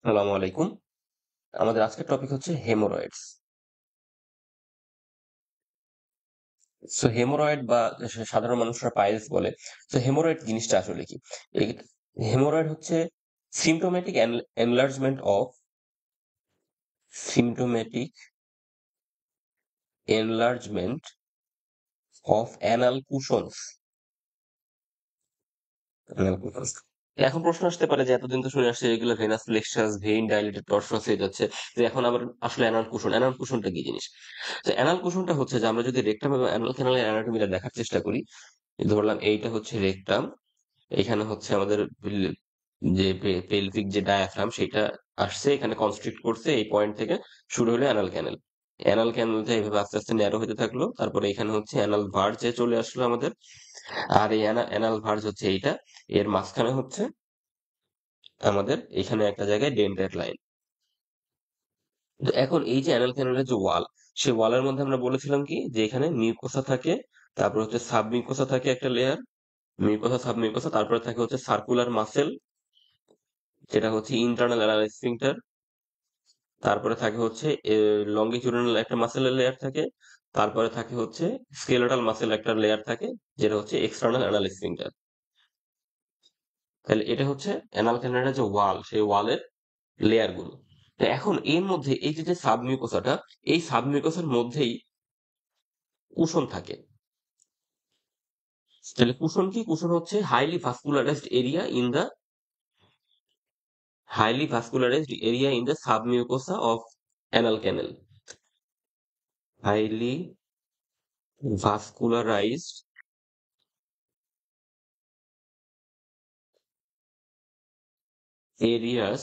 আসসালামু আলাইকুম। আমাদের আজকের টপিক হচ্ছে হেমোরয়েডস। হেমোরয়েড বা সাধারণ মানুষরা পাইলস বলে। হেমোরয়েড জিনিসটা আসলে কি? এই হেমোরয়েড হচ্ছে symptomatic enlargement of symptomatic enlargement of anal Kushans. এখন প্রশ্ন আসতে পারে যে এতদিন তো শুনে আসছে এগুলো ভেনাস প্লেক্সাস, ভেইন ডাইলেটেড টর্সনাস হয়ে যাচ্ছে, যে এখন আবার আসলে অ্যানাল কুশনটা কি জিনিস? তো অ্যানাল কুশনটা হচ্ছে যে আমরা যদি রেকটাম এবং অ্যানাল ক্যানালের অ্যানাটমিটা দেখার চেষ্টা করি, ধরলাম এইটা হচ্ছে রেকটাম, এখানে হচ্ছে আমাদের যে পেলভিক যে ডায়াফ্রাম সেটা আসছে এখানে কনস্ট্রিক্ট করছে, এই পয়েন্ট থেকে শুরু হলো অ্যানাল ক্যানেল। অ্যানাল ক্যানেলটা এইভাবে আস্তে আস্তে ন্যারো হতে থাকলো, তারপরে এখানে হচ্ছে অ্যানাল ভার্জে চলে আসলো আমাদের। আর এই অ্যানাল ভার্জ হচ্ছে এইটা, এর মাঝখানে হচ্ছে আমাদের এখানে একটা জায়গায় ডেন্টেড লাইন। তো এখন এই যে অ্যানাল ক্যানেলের যে ওয়াল, সেই ওয়ালের মধ্যে আমরা বলেছিলাম কি যে এখানে মিউকোসা থাকে, তারপর হচ্ছে সাব মিউকোসা থাকে একটা লেয়ার, মিউকোসা সাব মিউকোসা, তারপরে থাকে হচ্ছে সার্কুলার মাসেল যেটা হচ্ছে ইন্টারনাল অ্যানাল স্ফিংক্টার, তারপরে থাকে হচ্ছে লঙ্গিটিউডিনাল একটা মাসেলের লেয়ার থাকে, তারপরে থাকে হচ্ছে স্কেলেটাল মাসেল একটা লেয়ার থাকে যেটা হচ্ছে এক্সটার্নাল অ্যানাল স্ফিংক্টার। তাহলে এটা হচ্ছে অ্যানাল ক্যানালের যে ওয়াল, সেই ওয়ালের লেয়ার গুলো। তো এখন এর মধ্যে এই যে সাবমিউকোসাটা, এই সাবমিউকোসার মধ্যেই কুশন থাকে। তাহলে কুশন কি? কুশন হচ্ছে highly vascularized area in the submucosa of anal canal. Highly vascularized areas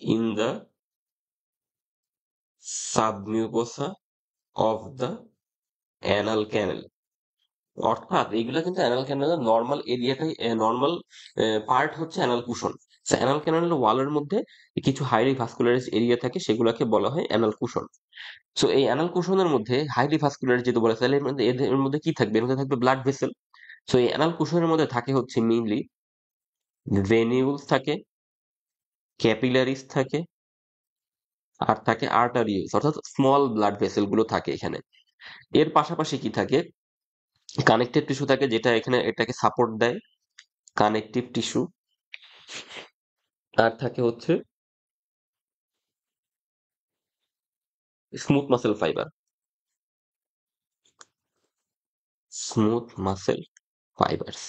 in the submucosa of the anal canal। অর্থাৎ এইগুলা কিন্তু অ্যানাল ক্যানালের নর্মাল এরিয়াটাই, নর্মাল পার্ট হচ্ছে অ্যানাল কুশন। অ্যানাল ক্যানালের ওয়ালের মধ্যে কিছু হাইলি ভাস্কুলারাইজ এরিয়া থাকে, সেগুলোকে বলা হয় অ্যানাল কুশন। সো এই অ্যানাল কুশনের মধ্যে হাইলি ভাস্কুলার যেহেতু বলা, তাহলে এর মধ্যে কি থাকবে? এর মধ্যে থাকবে ব্লাড ভেসেল। সো এই অ্যানাল কুশনের মধ্যে থাকে হচ্ছে মেইনলি ভেনিউলস থাকে, ক্যাপিলারিস থাকে, আর থাকে আর্টারিওলস, অর্থাৎ স্মল ব্লাড ভেসেল গুলো থাকে এখানে। এর পাশাপাশি কি থাকে? কানেকটিভ টিস্যু থাকে, যেটা এখানে এটাকে সাপোর্ট দেয়, কানেকটিভ টিস্যু। আর থাকে হচ্ছে smooth muscle fibre, smooth muscle fibres.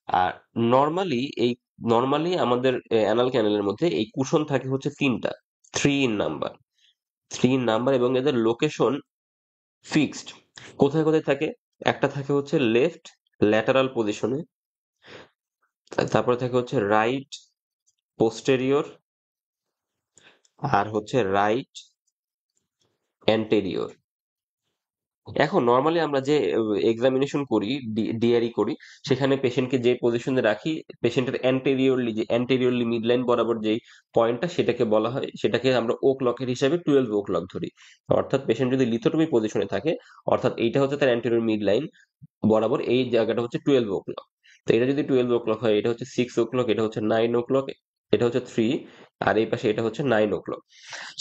আর নর্মালি এই নর্মালি আমাদের অ্যানাল ক্যানেলের মধ্যে এই কুশন থাকে হচ্ছে তিনটা, নাম্বার, 3 নাম্বার, এবং এদের লোকেশন ফিক্সড। কোথায় কোথায় থাকে? একটা থাকে হচ্ছে লেফট ল্যাটারাল পজিশনে, তারপরে থাকে হচ্ছে রাইট পোস্টেরিয়র, আর হচ্ছে রাইট অ্যান্টেরিয়র। এখন নর্মালি আমরা যে এক্সামিনেশন করি, ডিআরই করি, সেখানে পেশেন্টকে যে পজিশনে রাখি, পেশেন্টের অ্যান্টেরিয়রলি মিড লাইন বরাবর যেই পয়েন্টটা, সেটাকে বলা হয়, সেটাকে আমরা ও ক্লকের হিসাবে 12 ও ক্লক ধরি। অর্থাৎ পেশেন্ট যদি লিথোটমি পজিশনে থাকে, অর্থাৎ এইটা হচ্ছে তার অ্যান্টেরিয়র মিড লাইন বরাবর, এই জায়গাটা হচ্ছে 12 ও ক্লক। তো এটা যদি 12 ও ক্লক হয়, এটা হচ্ছে 6 ও ক্লক, এটা হচ্ছে 9 ও ক্লক, এটা হচ্ছে 3, আর এই পাশে এটা হচ্ছে 9 ও ক্লক।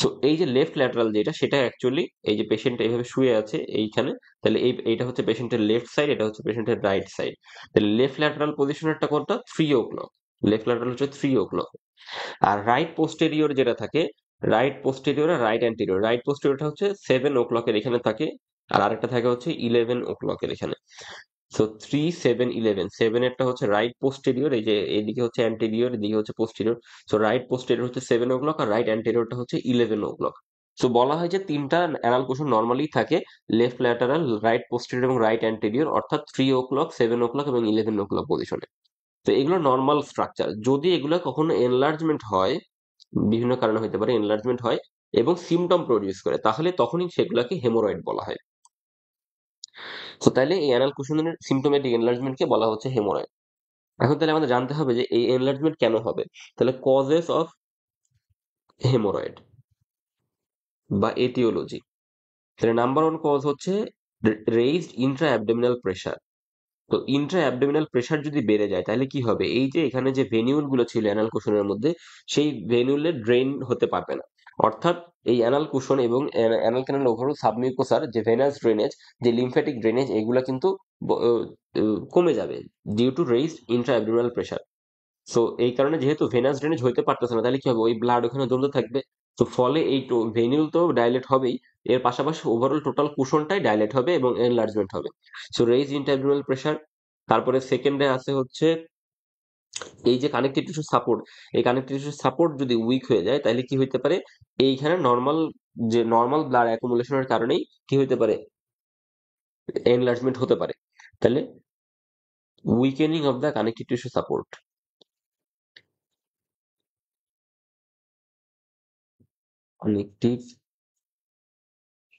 সো এই যে লেফট ল্যাটারাল যেটা, সেটা অ্যাকচুয়ালি এই যে পেশেন্ট এইভাবে শুয়ে আছে এইখানে, তাহলে এইটা হচ্ছে পেশেন্টের লেফট সাইড, এটা হচ্ছে পেশেন্টের রাইট সাইড। তাহলে লেফট ল্যাটারাল পজিশনেরটা কোনটা? 3 ও ক্লক। লেফট ল্যাটারাল হচ্ছে 3 ও ক্লক। আর রাইট পোস্টেরিয়র যেটা থাকে, রাইট পোস্টেরিয়র আর রাইট অ্যান্টেরিয়র, রাইট পোস্টেরিয়রটা হচ্ছে 7 ও ক্লকের এখানে থাকে, আর আরেকটা থাকে হচ্ছে 11 ও ক্লকের এখানে। সো 3, 7, 11, 7 এরটা হচ্ছে রাইট পোস্টেরিয়র, এই যে এদিকে হচ্ছে অ্যান্টেরিয়র, এদিকে হচ্ছে পোস্টেরিয়র। সো রাইট পোস্টেরিয়র হচ্ছে 7 ও ক্লক, আর রাইট অ্যান্টেরিয়রটা হচ্ছে 11 ও ক্লক। সো বলা হয় যে তিনটা অ্যানাল কোষণ নর্মালি থাকে, লেফট ল্যাটারাল, রাইট পোস্টেরিয়র এবং রাইট অ্যান্টেরিয়র, অর্থাৎ 3 ও ক্লক, 7 ও ক্লক এবং 11 ও ক্লক পজিশনে। তো এগুলো নর্মাল স্ট্রাকচার। যদি এগুলো কখনো এনলার্জমেন্ট হয়, বিভিন্ন কারণে হতে পারে এনলার্জমেন্ট হয় এবং সিমটম প্রডিউস করে, তাহলে তখনই সেগুলোকে হেমোরয়েড বলা হয়। তো তাহলে এই অ্যানাল কুশনের সিমটোমেটিক এনলার্জমেন্টকে বলা হচ্ছে হেমোরয়েড। এখন তাহলে আমাদের জানতে হবে যে এই এনলার্জমেন্ট কেন হবে। তাহলে কজেস অফ হেমোরয়েড বা এটিওলজি। তাহলে নাম্বার 1 কজ হচ্ছে রেইজড ইন্ট্রা অ্যাবডোমিনাল প্রেশার। তো ইন্ট্রা অ্যাবডোমিনাল প্রেসার যদি বেড়ে যায় তাহলে কি হবে, এই যে এখানে যে ভেনিউল গুলো ছিল অ্যানাল কুশনের মধ্যে, সেই ভেনিউলে ড্রেন হতে পারবে না। অর্থাৎ এই অ্যানাল কুশন এবং অ্যানাল ক্যানাল ওভারঅল সাবমিউকোসার যে ভেনাস ড্রেনেজ, যে লিম্ফ্যাটিক ড্রেনেজ, এগুলা কিন্তু কমে যাবে due to raised intra abdominal pressure. So এই কারণে যেহেতু ভেনাস ড্রেনেজ হইতে পারতেছে না, তাহলে কি হবে, ওই ব্লাড ওখানে জমতে থাকবে। তো ফলে এই ভেনিউল তো ডাইলেট হবেই, এর পাশাপাশি ওভারঅল টোটাল কুশনটাই ডাইলেট হবে এবং এনলার্জমেন্ট হবে। So raise intraabdominal pressure. তারপরে সেকেন্ডে আছে হচ্ছে এই যে কানেকটিভ টিস্যু সাপোর্ট, এই কানেকটিভ টিস্যু সাপোর্ট যদি উইক হয়ে যায় তাহলে কি হইতে পারে, এইখানে নর্মাল, যে নর্মাল ব্লাড অ্যাকুমুলেশনের কারণেই কি হইতে পারে, এনলার্জমেন্ট হতে পারে। তাহলে weakening of the connective tissue support, connective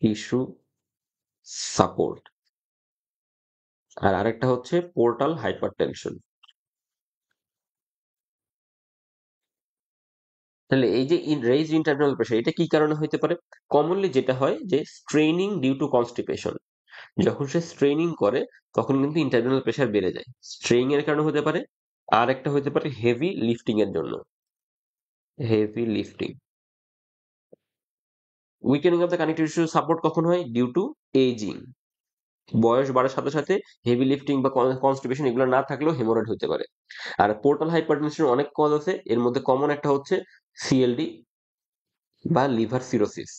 tissue support. আর আরেকটা হচ্ছে পোর্টাল হাইপারটেনশন। তাহলে এই যে রেইজ ইন্টারনাল প্রেশার, এটা কি কারণে হতে পারে? কমনলি যেটা হয় যে স্ট্রেইনিং ডিউ টু কনস্টিপেশন, যখন সে স্ট্রেইনিং করে তখন কিন্তু ইন্টারনাল প্রেশার বেড়ে যায়, স্ট্রেইন এর কারণে হতে পারে। আর একটা হতে পারে হেভি লিফটিং এর জন্য, heavy lifting. Weakening of the connective tissue support কখন হয়? ডিউ টু এজিং, বয়স বাড়ার সাথে সাথে হেভি লিফটিং বা কনস্টিপেশন এগুলো না থাকলেও হেমোরয়েড হতে পারে। আর পোর্টাল হাইপারটেনশন অনেক কজ আছে, এর মধ্যে কমন একটা হচ্ছে সিএলডি বা লিভার সিরোসিস।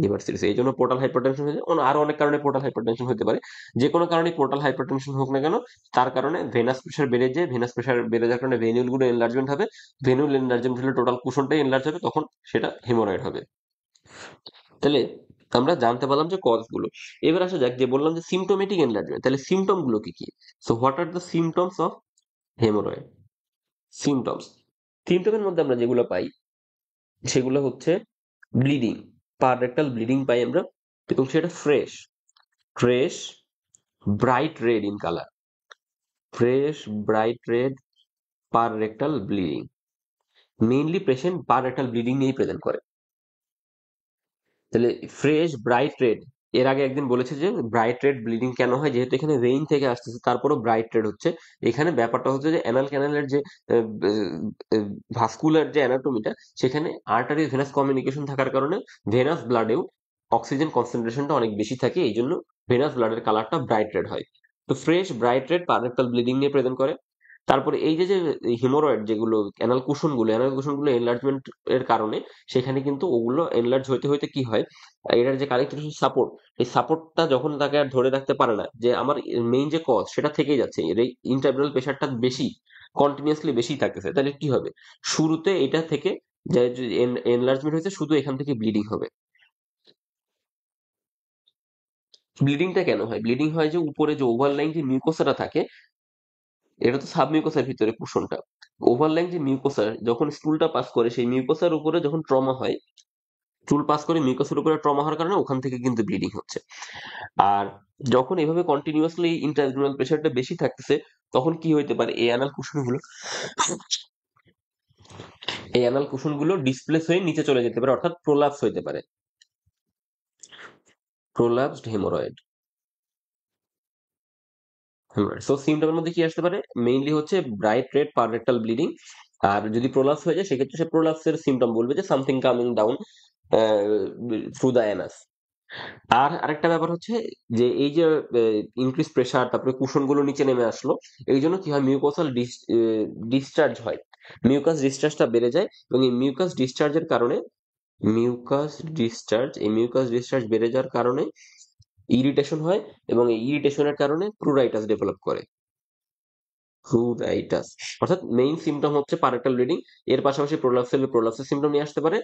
লিভার সিরিজ, এই জন্য পোর্টাল হাইপারটেনশন হয়েছে। আরো অনেক কারণে পোর্টাল হাইপারটেনশন হতে পারে। যে কোনো কারণে পোর্টাল হাইপারটেনশন হোক না কেন, তার কারণে ভেনাস প্রেশার বেড়ে যায়, ভেনাস প্রেশার বেড়ে যাওয়ার কারণে ভেনিউল গুলো এনলার্জমেন্ট হবে, ভেনিউল এনলার্জমেন্ট হলে টোটাল কুশনটাই এনলার্জ হবে, তখন সেটা হেমোরয়েড হবে। তাহলে আমরা জানতে পারলাম যে কজ গুলো। এবার আসা যাক, যে বললাম যে সিমটোমেটিক এনলার্জমেন্ট, তাহলে সিমটম গুলো কি কি? So what are the symptoms of haemorrhoid? Symptoms, সিমটমের মধ্যে আমরা যেগুলো পাই সেগুলো হচ্ছে ব্লিডিং, পার রেক্টাল ব্লিডিং পাই আমরা, এবং সেটা fresh, fresh bright red in colour, fresh bright red per rectal bleeding. Mainly patient per rectal bleeding নিয়েই প্রেজেন্ট করে। তাহলে ফ্রেশ ব্রাইট রেড, এর আগে একদিন বলেছে যে ব্রাইট রেড ব্লিডিং কেন হয়, যেহেতু এখানে ভেইন থেকে আসতেছে তারপরও ব্রাইট রেড হচ্ছে। এখানে ব্যাপারটা হচ্ছে যে অ্যানাল ক্যানালের যে ভাস্কুলার যে অ্যানাটমিটা, সেখানে আর্টারি ভেনাস কমিউনিকেশন থাকার কারণে ভেনাস ব্লাডেও অক্সিজেন কনসেন্ট্রেশনটা অনেক বেশি থাকে, এই জন্য ভেনাস ব্লাডের কালারটা ব্রাইট রেড হয়। তো ফ্রেশ ব্রাইট রেড পারেক্টাল ব্লিডিং নিয়ে প্রেজেন্ট করে। তারপরে এই যে যে হিমোরয়েড যেগুলো অ্যানাল কুশন গুলো এনলার্জমেন্ট এর কারণে সেখানে কিন্তু ওগুলো এনলার্জ হইতে হইতে কি হয়, এটার যে কানেকটিভ সাপোর্ট, এই সাপোর্টটা যখন তাকে আর ধরে রাখতে পারে না, যে আমার মেইন যে কজ সেটা থেকেই যাচ্ছে, এর এই ইন্টারনাল প্রেশারটা বেশি, কন্টিনিউয়াসলি বেশি থাকতেছে, তাহলে কি হবে, শুরুতে এটা থেকে যে এনলার্জমেন্ট হয়েছে শুধু এখান থেকে ব্লিডিং হবে। ব্লিডিংটা কেন হয়? ব্লিডিং হয় যে উপরে যে ওভারলাইন যে মিউকোসাটা থাকে, এটা তো সাবমিউকোসার ভিতরে কুশনটা, ওভারলাইন যে মিউকোসা যখন স্টুলটা পাস করে সেই মিউকোসার উপরে যখন ট্রমা হয়, স্টুল পাস করে মিউকাসের উপরে ট্রমা হওয়ার কারণে ওখান থেকে কিন্তু ব্লিডিং হচ্ছে। আর যখন এভাবে কন্টিনিউয়াসলি ইন্ট্রাঅ্যাবডোমিনাল প্রেশারটা বেশি থাকতেছে, তখন কি হইতে পারে, এই অ্যানাল কুশনগুলো ডিসপ্লেস হয়ে নিচে চলে যেতে পারে, অর্থাৎ প্রোলাপস হইতে পারে, প্রোলাপসড হেমোরয়েড। সো সিমটমের মধ্যে কি আসতে পারে, মেইনলি হচ্ছে ব্রাইট রেড পাররেক্টাল ব্লিডিং। আর যদি প্রোলাপস হয়ে যায় সেক্ষেত্রে সে প্রোলাপসের সিমটম বলবে যে something coming down through the anus. আর আরেকটা ব্যাপার হচ্ছে যে এই যে ইনক্রিজ প্রেসার, তারপরে কুশন গুলো নিচে নেমে আসলো, এই জন্য কি হয়, মিউকোসাল ডিসচার্জ হয়, মিউকাস ডিসচার্জটা বেড়ে যায়, এবং এই মিউকাস ডিসচার্জের কারণে, এই মিউকাস ডিসচার্জ বেড়ে যাওয়ার কারণে ইরিটেশন হয়, এবং এই ইরিটেশনের কারণে প্রুরাইটাস ডেভেলপ করে, প্রুরাইটাস। অর্থাৎ মেইন সিমটম হচ্ছে পারেক্টাল ব্লিডিং, এর পাশাপাশি প্রোলাপসের সিমটম নিয়ে আসতে পারে,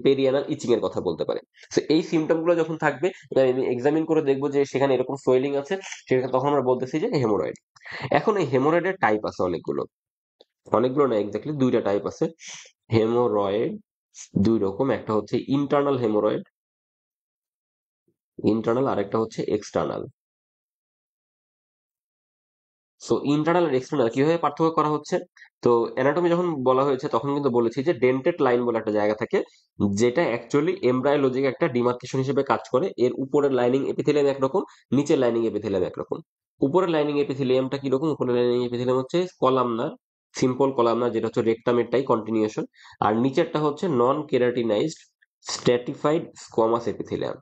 পেরিয়ানাল ইচিং এর কথা বলতে পারে। তো এই সিমটম গুলো যখন থাকবে, আমি এক্সামিন করে দেখবো যে সেখানে এরকম সোয়েলিং আছে, সেখানে তখন আমরা বলতেছি যে হেমোরয়েড। এখন এই হেমোরয়েডের টাইপ আছে অনেকগুলো, অনেকগুলো না, এক্স্যাক্টলি দুইটা টাইপ আছে হেমোরয়েড, দুই রকম, একটা হচ্ছে ইন্টারনাল হেমোরয়েড, ইন্টারনাল, আর একটা হচ্ছে এক্সটার্নাল। সো ইন্টারনাল আর এক্সটার্নাল কিভাবে পার্থক্য করা হচ্ছে? তো অ্যানাটমি যখন বলা হয়েছে তখন কিন্তু বলেছি যে ডেন্টেড লাইন বলে একটা জায়গা থাকে, যেটা অ্যাকচুয়ালি এমব্রায়োলজিক একটা ডিমার্কেশন হিসেবে কাজ করে। এর উপরের লাইনিং এপিথেলিয়াম একরকম, নিচের লাইনিং এপিথেলিয়াম একরকম। উপরের লাইনিং এপিথেলিয়ামটা কিরকম? উপরের লাইনিং এপিথেলিয়াম হচ্ছে কলামনার, সিম্পল কলামনার, যেটা হচ্ছে রেক্টামেরটাই কন্টিনিউশন। আর নিচেরটা হচ্ছে নন কেরাটিনাইজড স্ট্র্যাটিফাইড স্কোয়ামাস এপিথেলিয়াম।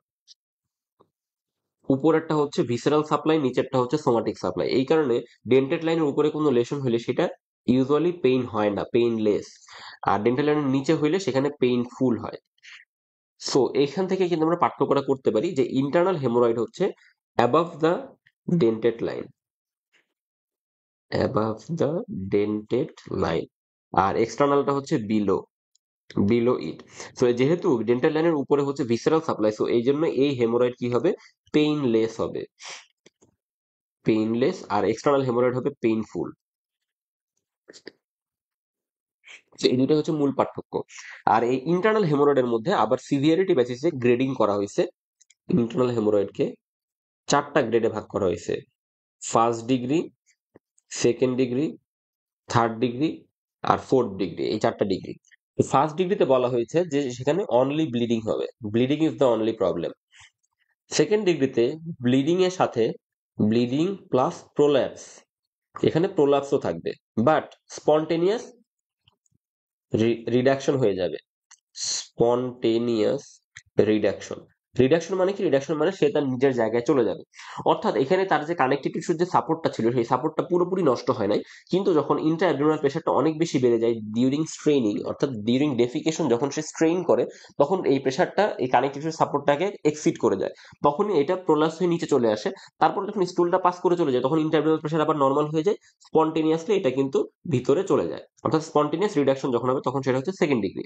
উপরেরটা হচ্ছে ভিসেরাল সাপ্লাই, নিচেরটা হচ্ছে সোমাটিক সাপ্লাই। এই কারণে ডেন্টেড লাইনের উপরে কোনো লেশন হলে সেটা ইউজুয়ালি পেইন হয় না, পেইনলেস। আর ডেন্টাল লাইনের নিচে হইলে সেখানে পেইনফুল হয়। সো এইখান থেকে কিন্তু আমরা পার্থক্যটা করতে পারি যে ইন্টারনাল হেমোরয়েড হচ্ছে above the dentate line, above the dentate line. আর এক্সটার্নালটা হচ্ছে বিলো, বিলো ইট। সো যেহেতু ডেন্টাল লাইনের উপরে হচ্ছে ভিসেরাল সাপ্লাই, সো এই জন্য এই হেমোরয়েড কি হবে? পেইনলেস হবে, পেইনলেস। আর এক্সটার্নাল হেমোরয়েড হবে পেইনফুল। তো এই দুইটা হচ্ছে মূল পার্থক্য। আর এই ইন্টারনাল হেমোরয়েডের মধ্যে আবার সিভিয়ারিটি বেসিসে গ্রেডিং করা হয়েছে। ইন্টারনাল হেমোরয়েডকে চারটা গ্রেডে ভাগ করা হয়েছে: first degree, second degree, third degree আর ফোর্থ ডিগ্রি, এই চারটা ডিগ্রি। ফার্স্ট ডিগ্রিতে বলা হয়েছে যে সেখানে অনলি ব্লিডিং হবে, bleeding is the only problem. Second ডিগ্রিতে ব্লিডিং এর সাথে ব্লিডিং প্লাস প্রোল্যাপস, এখানে প্রোল্যাপসও থাকবে, বাট স্পন্টেনিয়াস রিডাকশন হয়ে যাবে। Spontaneous reduction. রিডাকশন মানে কি? রিডাকশন মানে সে তার নিজের জায়গায় চলে যাবে। অর্থাৎ এখানে তার যে কানেকটিভ টিস্যুর যে সাপোর্টটা ছিল সেই সাপোর্টটা পুরোপুরি নষ্ট হয় নাই, কিন্তু যখন ইন্ট্রা অ্যাবডোমিনাল প্রেশারটা অনেক বেশি বেড়ে যায় ডিউরিং স্ট্রেইনিং, অর্থাৎ ডিউরিং ডেফিকেশন, যখন সে স্ট্রেইন করে তখন এই প্রেশারটা এই কানেকটিভ টিস্যুর সাপোর্টটাকে এক্সিড করে যায়, তখনই এটা প্রোলাপস হয়ে নিচে চলে আসে। তারপর যখন স্টুলটা পাস করে চলে যায় তখন ইন্ট্রা অ্যাবডোমিনাল প্রেশার আবার নর্মাল হয়ে যায়, স্পন্টেনিয়াসলি এটা কিন্তু ভিতরে চলে যায়। অর্থাৎ স্পন্টেনিয়াস রিডাকশন যখন হবে তখন সেটা হচ্ছে সেকেন্ড ডিগ্রি।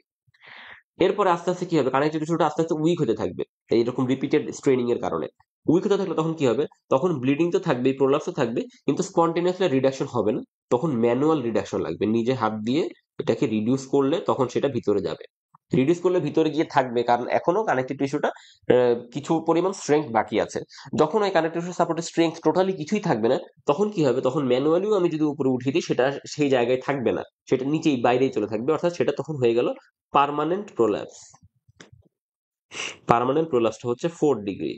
এরপরে আস্তে আস্তে কি হবে? কানেকটিভ টিস্যুটা আস্তে আস্তে উইক হতে থাকবে এইরকম রিপিটেড স্ট্রেনিং এর কারণে। উইক হতে থাকলে তখন কি হবে? তখন ব্লিডিং তো থাকবেই, প্রোলাপসও থাকবে, কিন্তু স্পন্টেনিয়াসলি রিডাকশন হবে না। তখন ম্যানুয়াল রিডাকশন লাগবে, নিজে হাত দিয়ে এটাকে রিডিউস করলে তখন সেটা ভিতরে যাবে। রিডিউস করলে ভিতরে গিয়ে থাকবে, কারণ এখনো কানেকটিভ টিস্যুটা কিছু পরিমাণ স্ট্রেংথ বাকি আছে। যখন ওই কানেকটিভ টিস্যু সাপোর্টের স্ট্রেংথ টোটালি কিছুই থাকবে না, তখন কি হবে? তখন ম্যানুয়ালিও আমি যদি উপরে উঠিয়ে দিই সেটা সেই জায়গায় থাকবে না, সেটা নিচেই বাইরেই চলে থাকবে। অর্থাৎ সেটা তখন হয়ে গেল পার্মানেন্ট প্রোল্যাপস। পার্মানেন্ট প্রোলাপসটা হচ্ছে ফোর্থ ডিগ্রি,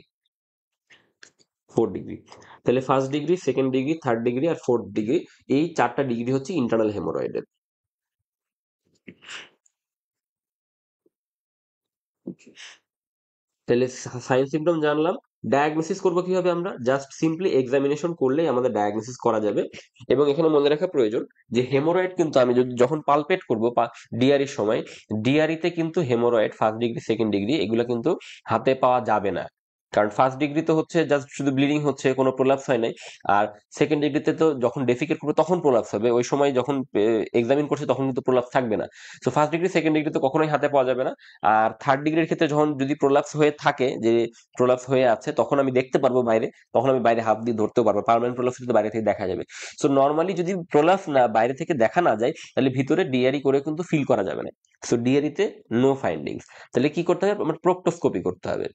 ফোর্থ ডিগ্রি। তাহলে first degree, second degree, third degree আর ফোর্থ ডিগ্রি, এই চারটা ডিগ্রি হচ্ছে ইন্টারনাল হেমোরয়েডের। তাহলে সাইন সিমটম জানলাম। ডায়াগনোসিস করবো কিভাবে? আমরা জাস্ট সিম্পলি এক্সামিনেশন করলেই আমাদের ডায়াগনোসিস করা যাবে। এবং এখানে মনে রাখা প্রয়োজন যে হেমোরয়েড কিন্তু আমি যদি যখন পালপেট করবো ডিআরির সময়, ডিআরিতে কিন্তু haemorrhoid first degree, second degree এগুলো কিন্তু হাতে পাওয়া যাবে না। কারণ ফার্স্ট ডিগ্রি তো হচ্ছে জাস্ট শুধু ব্লিডিং হচ্ছে, কোনো প্রোলাপস হয় নাই। আর সেকেন্ড ডিগ্রিতে তো যখন ডেফিকেট করবে তখন প্রোলাপস হবে, ওই সময় যখন এক্সামিন করছে তখন কিন্তু প্রোলাপস থাকবে না। তো ফার্স্ট ডিগ্রি, সেকেন্ড ডিগ্রি তো কখনোই হাতে পাওয়া যাবে না। আর থার্ড ডিগ্রির ক্ষেত্রে যখন যদি প্রোলাপস হয়ে থাকে, যে প্রোলাপস হয়ে আছে, তখন আমি দেখতে পারবো বাইরে, তখন আমি বাইরে হাত দিয়ে ধরতেও পারবো। পার্মানেন্ট প্রোলাপস কিন্তু বাইরে থেকে দেখা যাবে। সো নর্মালি যদি প্রোলাপস না বাইরে থেকে দেখা না যায় তাহলে ভিতরে ডিআরই করে কিন্তু ফিল করা যাবে না। সো ডিআরিতে নো ফাইন্ডিংস। তাহলে কি করতে হবে? আমার প্রোক্টোস্কোপি করতে হবে।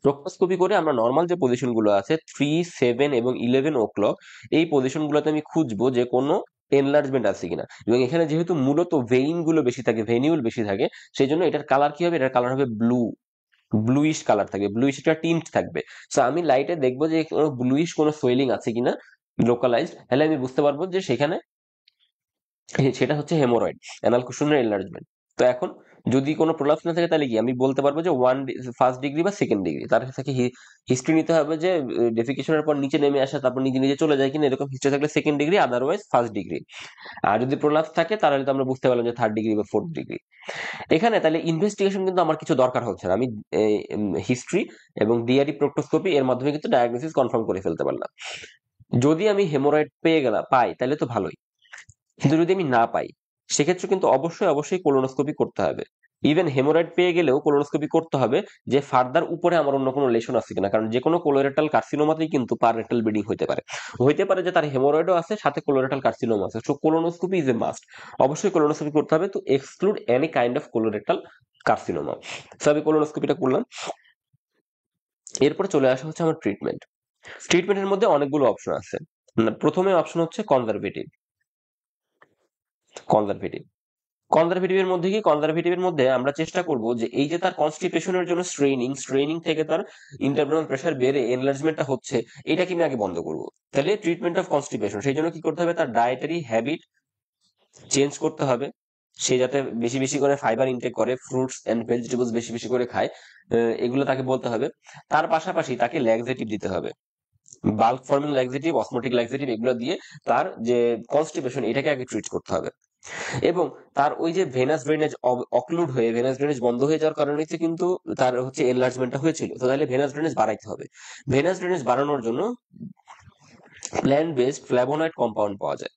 প্রোক্টোস্কোপি করে আমরা নর্মাল যে পজিশন গুলো আছে 3, 7 এবং 11 o'clock, এই পজিশন গুলোতে আমি খুঁজবো যে কোনো এনলার্জমেন্ট আছে কিনা। এবং এখানে যেহেতু মূলত ভেইন গুলো বেশি থাকে, ভেনিউল বেশি থাকে, সেই জন্য এটার কালার কি হবে? এটার কালার হবে ব্লু, ব্লুইশ কালার থাকবে, ব্লুইশ একটা টিন্ট থাকবে। সো আমি লাইটে দেখবো যে কোনো ব্লুইশ কোনো সোয়েলিং আছে কিনা লোকালাইজড, তাহলে আমি বুঝতে পারবো যে সেখানে সেটা হচ্ছে হেমোরয়েড, অ্যানাল কুশনের এনলার্জমেন্ট। তো এখন যদি কোনো প্রলাপস না থাকে তাহলে কি আমি বলতে পারবো যে ফার্স্ট ডিগ্রি বা সেকেন্ড ডিগ্রি। তার থেকে হিস্ট্রি নিতে হবে যে ডেফিকেশনের পর নিচে নেমে আসা তারপর নিজে নিজে চলে যায় কিনা, এরকম হিস্ট্রি থাকলে second degree, otherwise first degree. আর যদি প্রলাপস থাকে তাহলে তো আমরা বুঝতে পারলাম যে থার্ড ডিগ্রি বা ফোর্থ ডিগ্রি। এখানে তাহলে ইনভেস্টিগেশন কিন্তু আমার কিছু দরকার হচ্ছে না, আমি হিস্ট্রি এবং ডিআরই প্রোক্টোস্কোপি এর মাধ্যমে কিন্তু ডায়াগনোসিস কনফার্ম করে ফেলতে পারলাম। যদি আমি হেমোরয়েড পাই তাহলে তো ভালোই, কিন্তু যদি আমি না পাই সেক্ষেত্রে কিন্তু অবশ্যই অবশ্যই কোলোনোস্কোপি করতে হবে। ইভেন হেমোরয়েড পেয়ে গেলেও কোলোনোস্কোপি করতে হবে যে ফার্দার উপরে আমার অন্য কোনো লেশন আছে কিনা, কারণ যে কোনো কোলোরেক্টাল কার্সিনোমাতেই কিন্তু পাররেক্টাল ব্লিডিং হতে পারে। হইতে পারে যে তার হেমোরয়েডও আছে সাথে কোলোরেক্টাল কার্সিনোমা আছে, so colonoscopy is a must. অবশ্যই কোলোনোস্কোপি করতে হবে two exclude any kind of colorectal carcinoma. So আমি কোলোনোস্কোপিটা করলাম। এরপরে চলে আসা হচ্ছে আমার ট্রিটমেন্ট। ট্রিটমেন্টের মধ্যে অনেকগুলো অপশন আছে। প্রথমে অপশন হচ্ছে কনজারভেটিভ। কনজারভেটিভ কনজারভেটিভের মধ্যে কি, কনজারভেটিভের মধ্যে আমরা চেষ্টা করব যে এই যে তার কনস্টিপেশনের জন্য স্ট্রেইনিং, স্ট্রেইনিং থেকে তার ইন্টারনাল প্রেশার বেড়ে এনলার্জমেন্টটা হচ্ছে, এটাকে আমি আগে বন্ধ করব। তাহলে ট্রিটমেন্ট অফ কনস্টিপেশন, সেই জন্য কি করতে হবে, তার ডায়েটারি হ্যাবিট চেঞ্জ করতে হবে। সে যাতে বেশি বেশি করে ফাইবার ইনটেক করে, ফ্রুটস এন্ড ভেজিটেবলস বেশি বেশি করে খায়, এগুলো তাকে বলতে হবে। তার পাশাপাশি তাকে ল্যাক্সেটিভ দিতে হবে, bulk forming laxative, osmotic laxative, এগুলো দিয়ে তার যে কনস্টিপেশন এটাকে আগে ট্রিট করতে হবে। এবং তার ওই যে ভেনাস ড্রেনেজ অক্লুড হয়ে, ভেনাস ড্রেনেজ বন্ধ হয়ে যাওয়ার কারণে কিন্তু তার হচ্ছে এনলার্জমেন্টটা হয়েছিল, তো তাহলে ভেনাস ড্রেনেজ বাড়াইতে হবে। ভেনাস ড্রেনেজ বাড়ানোর জন্য প্ল্যান্ট বেসড ফ্ল্যাভোনয়েড কম্পাউন্ড পাওয়া যায়।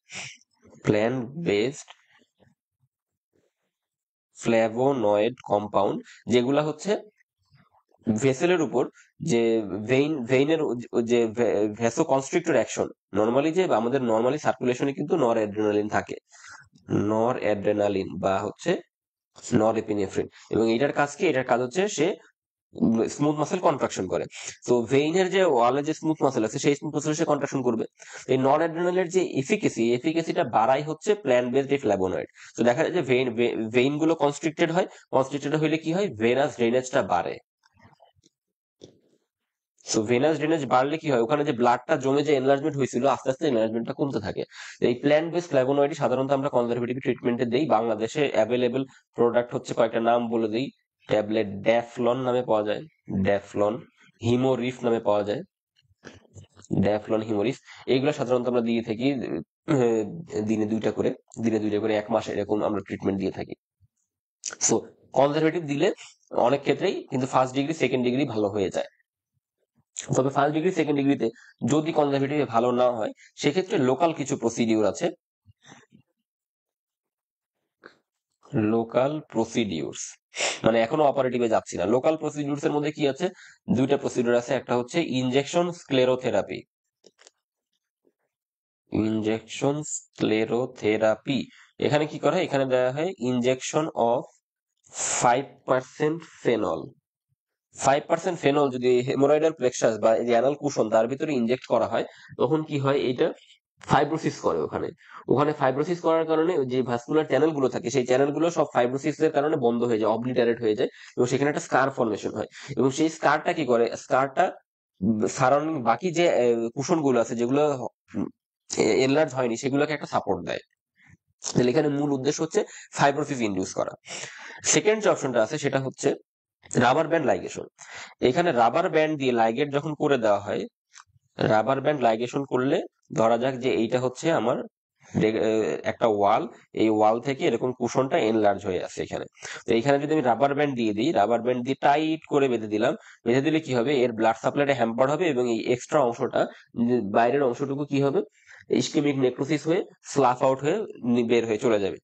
প্ল্যান্ট বেসড ফ্ল্যাভোনয়েড কম্পাউন্ড, যেগুলা হচ্ছে ভেসেলের উপর যে ভেইনের যে ভ্যাসো কনস্ট্রিক্টর অ্যাকশন, নর্মালি যে আমাদের নর্মালি সার্কুলেশনে কিন্তু নর অ্যাড্রেনালিন থাকে, নর অ্যাড্রেনালিন বা হচ্ছে নর এপিনেফ্রিন, এবং এটার কাজ কি, এটার কাজ হচ্ছে সে স্মুথ মাসেল কন্ট্রাকশন করে। তো ভেইনের যে ওয়ালে যে স্মুথ মাসেল আছে সেই স্মুথ মাসেল সে কন্ট্রাকশন করবে। এই নর অ্যাড্রেনালের যে এফিকেসিটা বাড়াই হচ্ছে প্ল্যান্ট বেসড এই ফ্ল্যাভোনয়েড। তো দেখা যায় যে ভেইন গুলো কনস্ট্রিক্টেড হয়, কনস্ট্রিক্টেড হইলে কি হয়, ভেনাস ড্রেনেজটা বাড়ে। সো ভেনাস ড্রেনেজ বাড়লে কি হয়, ওখানে যে ব্লাডটা জমে যে এনলার্জমেন্ট হয়েছিল আস্তে আস্তে এনলার্জমেন্টটা কমতে থাকে। এই প্ল্যান্ট বেসড ফ্ল্যাভোনয়েড সাধারণত আমরা কনজারভেটিভ ট্রিটমেন্টে দেই। বাংলাদেশে অ্যাভেলেবল প্রোডাক্ট হচ্ছে, কয়েকটা নাম বলে দিই। ট্যাবলেট ড্যাফলন নামে পাওয়া যায়, ড্যাফলন। হিমোরিফ নামে পাওয়া যায়, ড্যাফলন, হিমোরিফ। এইগুলো সাধারণত আমরা দিয়ে থাকি আহ, দিনে দুইটা করে, দিনে দুইটা করে 1 মাস এরকম আমরা ট্রিটমেন্ট দিয়ে থাকি। সো কনজারভেটিভ দিলে অনেক ক্ষেত্রেই কিন্তু ফার্স্ট ডিগ্রি সেকেন্ড ডিগ্রি ভালো হয়ে যায়। তবে ফার্স্ট ডিগ্রি সেকেন্ড ডিগ্রিতে যদি কনজারভেটিভ ভালো না হয়, সেক্ষেত্রে লোকাল কিছু প্রসিডিউর আছে। লোকাল প্রসিডিউরস মানে এখনো অপারেটিভে যাচ্ছি না, লোকাল প্রসিডিউরস এর মধ্যে কি আছে, দুইটা প্রসিডিউর আছে। একটা হচ্ছে ইনজেকশন স্ক্লেরোথেরাপি। ইনজেকশন স্ক্লেরোথেরাপি, এখানে কি করা হয়, এখানে দেওয়া হয় ইনজেকশন অফ 5% ফেনল। 5% ফেনল যদি হেমোরয়েডাল প্লেক্সাস বা এই যে অ্যানাল কুশন তার ভিতরে ইনজেক্ট করা হয়, তখন কি হয়, এটা ফাইব্রোসিস করে ওখানে। ওখানে ফাইব্রোসিস করার কারণে ওই যে ভাস্কুলার চ্যানেল গুলো থাকে, সেই চ্যানেল গুলো সব ফাইব্রোসিস এর কারণে বন্ধ হয়ে যায়, অবলিটারেট হয়ে যায়, এবং সেখানে একটা স্কার ফর্মেশন হয়। এবং সেই স্কারটা কি করে, স্কারটা সারাউন্ডিং বাকি যে কুশন গুলো আছে যেগুলো এনলার্জ হয়নি, সেগুলোকে একটা সাপোর্ট দেয়। তাহলে এখানে মূল উদ্দেশ্য হচ্ছে ফাইব্রোসিস ইনডিউস করা। সেকেন্ড যে অপশনটা আছে সেটা হচ্ছে রাবার ব্যান্ড লাইগেশন। এখানে রাবার ব্যান্ড দিয়ে লাইগেট যখন করে দেওয়া হয়, রাবার ব্যান্ড লাইগেশন করলে ধরা যাক যে এইটা হচ্ছে আমার একটা ওয়াল, এই ওয়াল থেকে এরকম কুশনটা এনলার্জ হয়ে আছে এখানে। তো এখানে যদি আমি রাবার ব্যান্ড দিয়ে দিই, রাবার ব্যান্ড দিয়ে টাইট করে বেঁধে দিলাম, বেঁধে দিলে কি হবে, এর ব্লাড সাপ্লাইটা হ্যাম্পার হবে, এবং এই এক্সট্রা অংশটা, বাইরের অংশটুকু কি হবে, ইসকেমিক নেক্রোসিস হয়ে স্লাফ আউট হয়ে বের হয়ে চলে যাবে।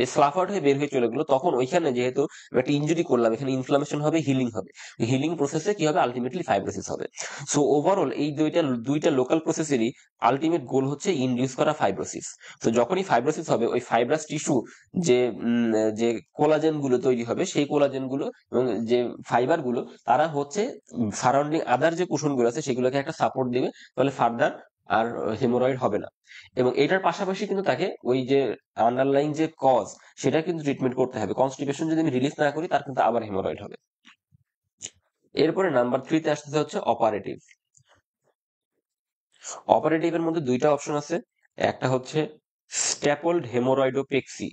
এই স্লাফ আউট হয়ে বের হয়ে চলে গেলো, তখন ওইখানে যেহেতু একটা ইনজুরি করলাম, এখানে ইনফ্লামেশন হবে, হিলিং হবে। হিলিং প্রসেসে কি হবে, আলটিমেটলি ফাইব্রোসিস হবে। সো ওভারঅল এই দুইটা দুইটা লোকাল প্রসেসেরই আলটিমেট গোল হচ্ছে ইনডিউস করা ফাইব্রোসিস। তো যখনই ফাইব্রোসিস হবে, ওই ফাইব্রাস টিস্যু যে যে কোলাজেন গুলো তৈরি হবে, সেই কোলাজেন গুলো এবং যে ফাইবার গুলো, তারা হচ্ছে সারাউন্ডিং আদার যে কুশন গুলো আছে সেগুলোকে একটা সাপোর্ট দিবে, তাহলে ফার্দার আর হেমোরয়েড হবে না। এবং এটার পাশাপাশি কিন্তু তাকে ওই যে আন্ডারলাইং যে কজ, সেটা কিন্তু ট্রিটমেন্ট করতে হবে। কনস্টিপেশন যদি আমি রিলিজ না করি, তার কিন্তু আবার হেমোরয়েড হবে। এরপরে নাম্বার 3-তে আসতে হচ্ছে অপারেটিভ। অপারেটিভের মধ্যে দুইটা অপশন আছে। একটা হচ্ছে স্ট্যাপলড হেমোরয়েডোপেক্সি,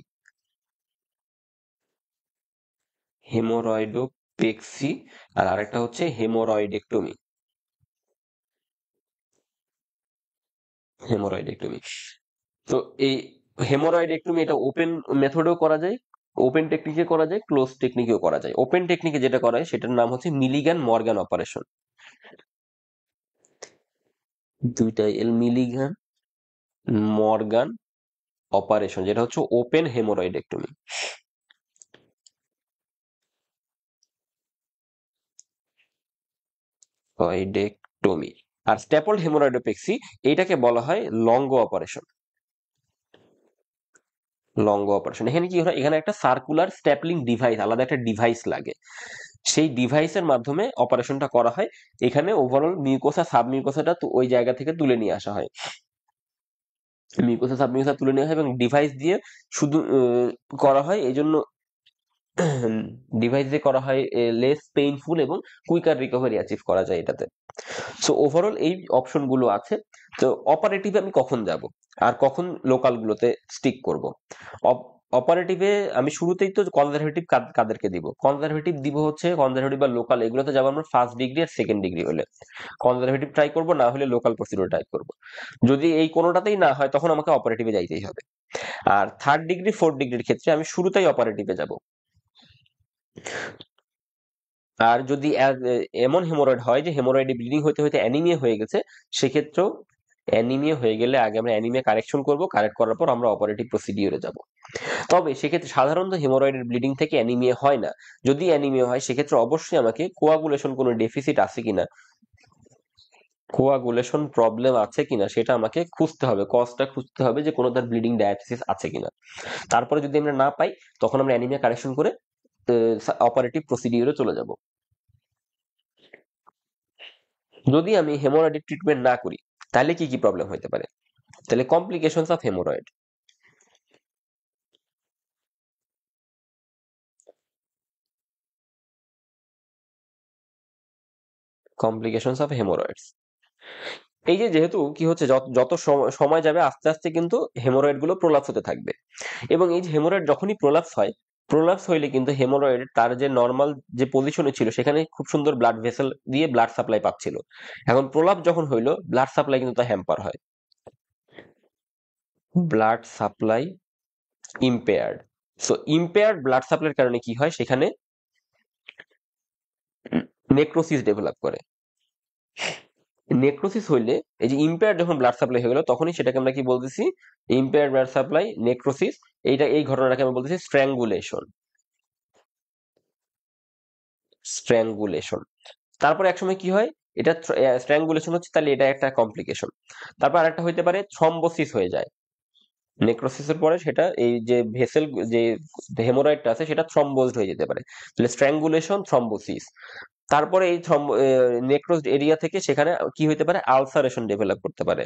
হেমোরয়েডোপেক্সি, আর আরেকটা হচ্ছে হেমোরয়েডেক্টমি, হেমোরয়েডেক্টমি। তো এই হেমোরয়েডেক্টমি এটা ওপেন মেথডেও করা যায়, ওপেন টেকনিকে করা যায়, ক্লোজ টেকনিকেও করা যায়। ওপেন টেকনিকে যেটা করা হয় সেটার নাম হচ্ছে মিলিগান মর্গান অপারেশন। দুইটাই মিলিগান মর্গান অপারেশন, যেটা হচ্ছে ওপেন হেমোরয়েডেক্টমি। হেমোরয়েডেক্টমি। আর স্ট্যাপলড হেমোরয়েডোপেক্সি, এইটাকে বলা হয় লঙ্গো অপারেশন। লঙ্গো অপারেশন, এখানে কি হয়, এখানে একটা সার্কুলার স্ট্যাপলিং ডিভাইস, আলাদা একটা ডিভাইস লাগে, সেই ডিভাইসের মাধ্যমে অপারেশনটা করা হয়। এখানে ওভারঅল মিউকোসা সাব মিউকোসাটা ওই জায়গা থেকে তুলে নিয়ে আসা হয়। মিউকোসা সাবমিউকোসা তুলে নেওয়া হয় এবং ডিভাইস দিয়ে শুধু করা হয়, এই জন্য ডিভাইস দিয়ে করা হয় লেস পেইনফুল এবং কুইকার রিকভারি অ্যাচিভ করা যায় এটাতে। সো ওভারঅল এই অপশন গুলো আছে। তো অপারেটিভে আমি কখন যাব আর কখন লোকাল গুলোতে স্টিক করব? অপারেটিভে আমি শুরুতেই তো কনজারভেটিভ কাদেরকে দিব? কনজারভেটিভ দিব হচ্ছে কনজারভেটিভ বা লোকাল, এগুলোতে যাবো আমরা ফার্স্ট ডিগ্রি আর সেকেন্ড ডিগ্রি হলে কনজারভেটিভ ট্রাই করব, না হলে লোকাল প্রসিডিউর ট্রাই করব। যদি এই কোনোটাতেই না হয় তখন আমাকে অপারেটিভে যাইতেই হবে। আর থার্ড ডিগ্রি ফোর্থ ডিগ্রির ক্ষেত্রে আমি শুরুতেই অপারেটিভে যাব। আর যদি এমন হেমোরয়েড হয় যে হেমোরয়েডে ব্লিডিং হইতে হইতে অ্যানিমিয়া হয়ে গেছে, সেক্ষেত্রেও অ্যানিমিয়া হয়ে গেলে আগে আমরা অ্যানিমিয়া কারেকশন করব, কারেক্ট করার পর আমরা অপারেটিভ প্রসিডিওরে যাব। তবে সেক্ষেত্রে সাধারণত হেমোরয়েডের ব্লিডিং থেকে অ্যানিমিয়া হয় না। যদি অ্যানিমিয়া হয় সেক্ষেত্রে অবশ্যই আমাকে কোয়াগুলেশন কোনো ডেফিসিট আছে কিনা, কোয়াগুলেশন প্রবলেম আছে কিনা সেটা আমাকে খুঁজতে হবে, কজটা খুঁজতে হবে যে কোনো তার ব্লিডিং ডায়াথিসিস আছে কিনা। তারপরে যদি আমরা না পাই তখন আমরা অ্যানিমিয়া কারেকশন করে অপারেটিভ প্রসিডিওরে চলে যাব। যদি আমি হেমোরয়েডের ট্রিটমেন্ট না করি তাহলে কি কি প্রবলেম হতে পারে? তাহলে complications of haemorrhoid, complications of haemorrhoids, এই যে যেহেতু কি হচ্ছে যত যত সময় যাবে আস্তে আস্তে কিন্তু হেমোরয়েড গুলো প্রোলাপস হতে থাকবে। এবং এই যে হেমোরয়েড যখনই প্রোলাপস হয়, প্রোলাপস হইলে কিন্তু হেমোরয়েড তার যে নর্মাল যে পজিশনে ছিল সেখানে খুব সুন্দর ব্লাড ভেসেল দিয়ে ব্লাড সাপ্লাই পাচ্ছিল। এখন প্রোলাপস যখন হইলো ব্লাড সাপ্লাই কিন্তু তা হ্যাম্পার হয়, blood supply impaired. So impaired blood সাপ্লাইয়ের কারণে কি হয়, সেখানে নেক্রোসিস ডেভেলপ করে। নেক্রোসিস হইলে এই যে ইম্পেয়ার যখন ব্লাড সাপ্লাই হয়ে গেল তখনই সেটাকে আমরা কি বলতেছি, ইম্পেয়ার ব্লাড সাপ্লাই নেক্রোসিস। এই ঘটনাটাকে আমরা বলতেছি স্ট্র্যাঙ্গুলেশন, স্ট্র্যাঙ্গুলেশন। তারপর একসময় কি হয়, এটা স্ট্র্যাঙ্গুলেশন হচ্ছে তাহলে এটা একটা কমপ্লিকেশন। তারপর আরেকটা হইতে পারে থ্রম্বোসিস হয়ে যায়, নেক্রোসিসের পরে সেটা এই যে ভেসেল যে হেমোরয়েডটা আছে সেটা থ্রম্বোজড হয়ে যেতে পারে, তাহলে স্ট্র্যাঙ্গুলেশন থ্রম্বোসিস। তারপরে এই নেক্রোসড এরিয়া থেকে সেখানে কি হইতে পারে, আলসারেশন ডেভেলপ করতে পারে,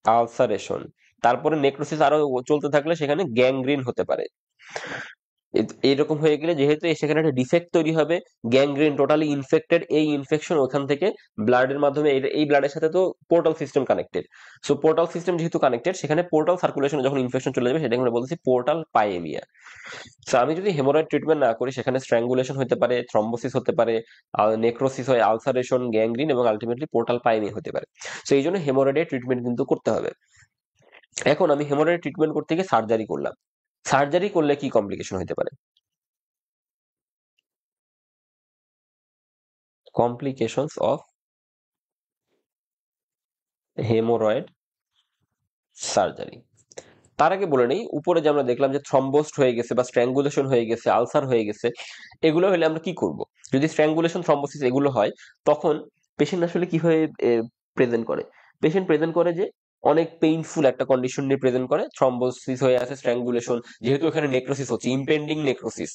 আলসারেশন। তারপরে নেক্রোসিস আরো চলতে থাকলে সেখানে গ্যাংগ্রিন হতে পারে। এইরকম হয়ে গেলে যেহেতু সেখানে একটা ডিফেক্ট তৈরি হবে, গ্যাংগ্রিন টোটালি ইনফেক্টেড, এই ইনফেকশন ওখান থেকে ব্লাডের মাধ্যমে এই ব্লাডের সাথে তো portal system connected. So portal system যেহেতু কানেক্টেড সেখানে পোর্টাল সার্কুলেশনে যখন ইনফেকশন চলে যাবে সেটাকে আমরা বলতেছি পোর্টাল পাইএমিয়া। সো আমি যদি হেমোরয়েড ট্রিটমেন্ট না করি সেখানে স্ট্র্যাঙ্গুলেশন হতে পারে, থ্রম্বোসিস হতে পারে, নেক্রোসিস হয়, আলসারেশন, গ্যাংগ্রিন এবং আলটিমেটলি পোর্টাল পাইএমিয়া হতে পারে। সো এই জন্য হেমোরয়েডের ট্রিটমেন্ট কিন্তু করতে হবে। এখন আমি হেমোরয়েড ট্রিটমেন্ট করতে গিয়ে সার্জারি করলাম, সার্জারি করলে কি কমপ্লিকেশন হতে পারে? Complications of haemorrhoid surgery. তার আগে বলে নেই, উপরে যে আমরা দেখলাম যে থ্রম্বোসড হয়ে গেছে বা স্ট্র্যাঙ্গুলেশন হয়ে গেছে, আলসার হয়ে গেছে, এগুলো হলে আমরা কি করব? যদি স্ট্র্যাঙ্গুলেশন, থ্রম্বোসিস এগুলো হয় তখন পেশেন্ট আসলে কিভাবে প্রেজেন্ট করে? পেশেন্ট প্রেজেন্ট করে যে অনেক পেইনফুল একটা কন্ডিশন নিয়ে প্রেজেন্ট করে, থ্রম্বোসিস হয়ে আছে, স্ট্র্যাঙ্গুলেশন, যেহেতু এখানে নেক্রোসিস হচ্ছে, ইমপেন্ডিং নেক্রোসিস,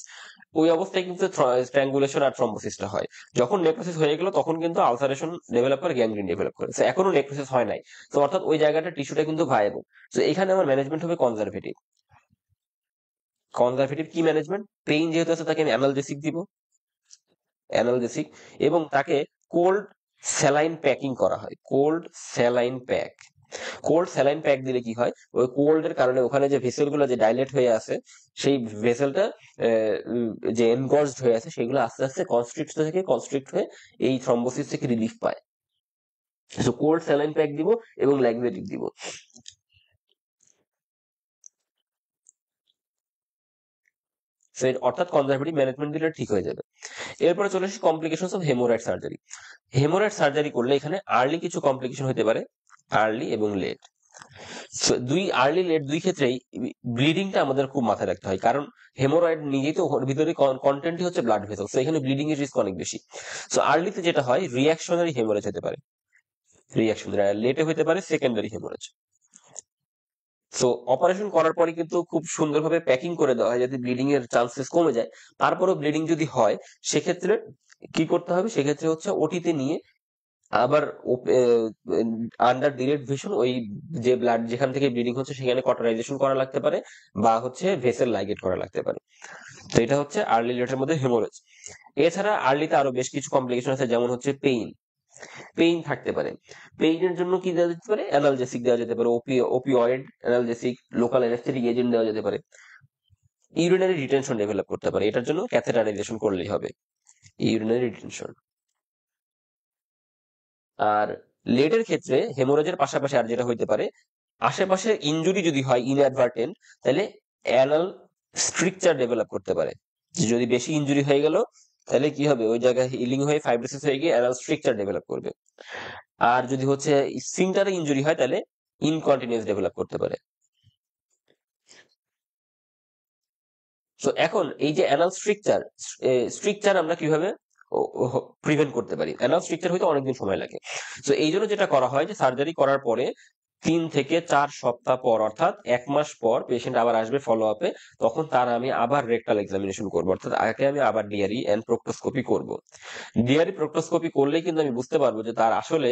ওই অবস্থায় কিন্তু স্ট্র্যাঙ্গুলেশন আর থ্রম্বোসিসটা হয়। যখন নেক্রোসিস হয়ে গেল তখন কিন্তু আলসারেশন ডেভেলপ করে, গ্যাংগ্রিন ডেভেলপ করে। So এখনো নেক্রোসিস হয় নাই, তো অর্থাৎ ওই জায়গাটা টিস্যুটা কিন্তু ভায়াবল। তো এখানে আমার ম্যানেজমেন্ট হবে কনজারভেটিভ। কনজারভেটিভ কি ম্যানেজমেন্ট? পেইন যেহেতু আছে তাকে আমি অ্যানালজেসিক দিব, অ্যানালজেসিক, এবং তাকে কোল্ড স্যালাইন প্যাকিং করা হয়, cold saline pack. Cold saline pack দিলে কি হয়, ওই কোল্ড এর কারণে ওখানে যে ভেসেল গুলো যে ডাইলেট হয়ে আছে, সেই ভেসেলটা যে এনগর্জড হয়ে আছে সেগুলো আস্তে আস্তে কনস্ট্রিক্ট হয়ে এই থ্রম্বোসিস থেকে রিলিফ পায়। সো কোল্ড স্যালাইন প্যাক দিব এবং ল্যাক্সেটিভ দিব। অর্থাৎ কনজারভেটিভ ম্যানেজমেন্ট দিলে ঠিক হয়ে যাবে। এরপরে চলে আসি complications of haemorrhoid surgery. Haemorrhoid surgery করলে এখানে আর্লি কিছু কমপ্লিকেশন হতে পারে, আর্লি এবং লেট। দুই আর্লি লেট দুই ক্ষেত্রেই ব্লিডিংটা আমাদের খুব মাথায় রাখতে হয়, কারণ হেমোরয়েড নিজেই তো ওর ভিতরে কন্টেন্টই হচ্ছে ব্লাড ভেসেল, তো এখানে ব্লিডিং এর রিস্ক অনেক বেশি। সো আর্লিতে যেটা হয় রিয়াকশনারি হেমোরেজ হতে পারে, রিয়াকশন, লেটে হতে পারে সেকেন্ডারি হেমোরেজ। সো অপারেশন করার পরে কিন্তু খুব সুন্দরভাবে প্যাকিং করে দেওয়া হয় যাতে ব্লিডিং এর চান্সেস কমে যায়। তারপরেও ব্লিডিং যদি হয় সেক্ষেত্রে কি করতে হবে? সেক্ষেত্রে হচ্ছে ওটিতে নিয়ে আবার আন্ডার ডিরেক্ট ভিশন ওই যে ব্লাড যেখান থেকে ব্লিডিং হচ্ছে সেখানে কটারাইজেশন করা লাগতে পারে, বা হচ্ছে ভেসেল লাইগেট করা লাগতে পারে। তো এটা হচ্ছে আর্লি লেটার মধ্যে হেমোরেজ। এছাড়া আর্লিতে আরো বেশ কিছু কমপ্লিকেশন আছে, যেমন হচ্ছে পেইন। পেইন থাকতে পারে। পেইনের জন্য কি দেওয়া যেতে পারে? অ্যানালজেসিক দেওয়া যেতে পারে, opioid analgesic, local anaesthetic agent দেওয়া যেতে পারে। ইউরিনারি রিটেনশন ডেভেলপ করতে পারে, এটার জন্য ক্যাথেটারাইজেশন করলেই হবে, ইউরিনারি রিটেনশন। আর লেটের ক্ষেত্রে হেমোরেজের পাশাপাশি আর যেটা হইতে পারে, আশেপাশে ইনজুরি যদি হয় ইনঅ্যাডভার্টেন্ট, তাহলে অ্যানাল স্ট্রিকচার ডেভেলপ করতে পারে। যে যদি বেশি ইনজুরি হয়ে গেল, তাহলে কি হবে, ওই জায়গায় হিলিং হয়ে ফাইব্রোসিস হয়ে গিয়ে অ্যানাল স্ট্রিকচার ডেভেলপ করবে। আর যদি হচ্ছে স্ফিংটারে ইনজুরি হয়, তাহলে ইনকন্টিনিউয়াস ডেভেলপ করতে পারে। তো এখন এই যে অ্যানাল স্ট্রিকচার, স্ট্রিকচার আমরা কিভাবে প্রিভেন্ট করতে পারি? অ্যানাল স্ট্রিকচার হইতে অনেকদিন সময় লাগে। তো এই জন্য যেটা করা হয় যে সার্জারি করার পরে 3 থেকে 4 সপ্তাহ পর, অর্থাৎ 1 মাস পর পেশেন্ট আবার আসবে ফলো আপে। তখন তার আমি আবার রেকটাল এক্সামিনেশন করবো, অর্থাৎ আগে আমি আবার ডিআরই এন্ড প্রোক্টোস্কোপি করব। ডিআরই প্রোক্টোস্কোপি করলেই কিন্তু আমি বুঝতে পারবো যে তার আসলে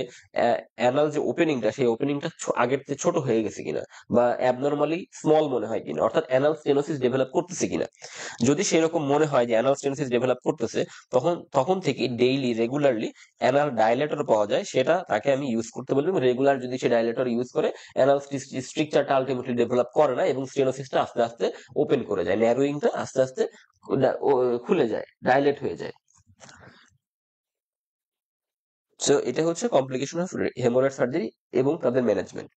অ্যানাল যে ওপেনিংটা, সেই ওপেনিংটা আগের চেয়ে ছোট হয়ে গেছে কিনা, বা অ্যাবনর্মালি স্মল মনে হয় কিনা, অর্থাৎ অ্যানাল স্টেনোসিস ডেভেলপ করতেছে কিনা। যদি সেরকম মনে হয় যে অ্যানাল স্টেনোসিস ডেভেলপ করতেছে, তখন তখন থেকে ডেইলি রেগুলারলি অ্যানাল ডাইলেটর পাওয়া যায়, সেটা তাকে আমি ইউজ করতে বলবো। রেগুলার যদি সে ডাইলেটর ইউজ করে, অ্যানাল স্ট্রিকচারটা আলটিমেটলি ডেভেলপ করে না এবং স্টেনোসিসটা আস্তে আস্তে ওপেন করে যায়, ন্যারোয়িংটা আস্তে আস্তে খুলে যায়, ডাইলেট হয়ে যায়। সো এটা হচ্ছে কমপ্লিকেশন অফ হেমোরয়েড সার্জারি এবং তাদের ম্যানেজমেন্ট।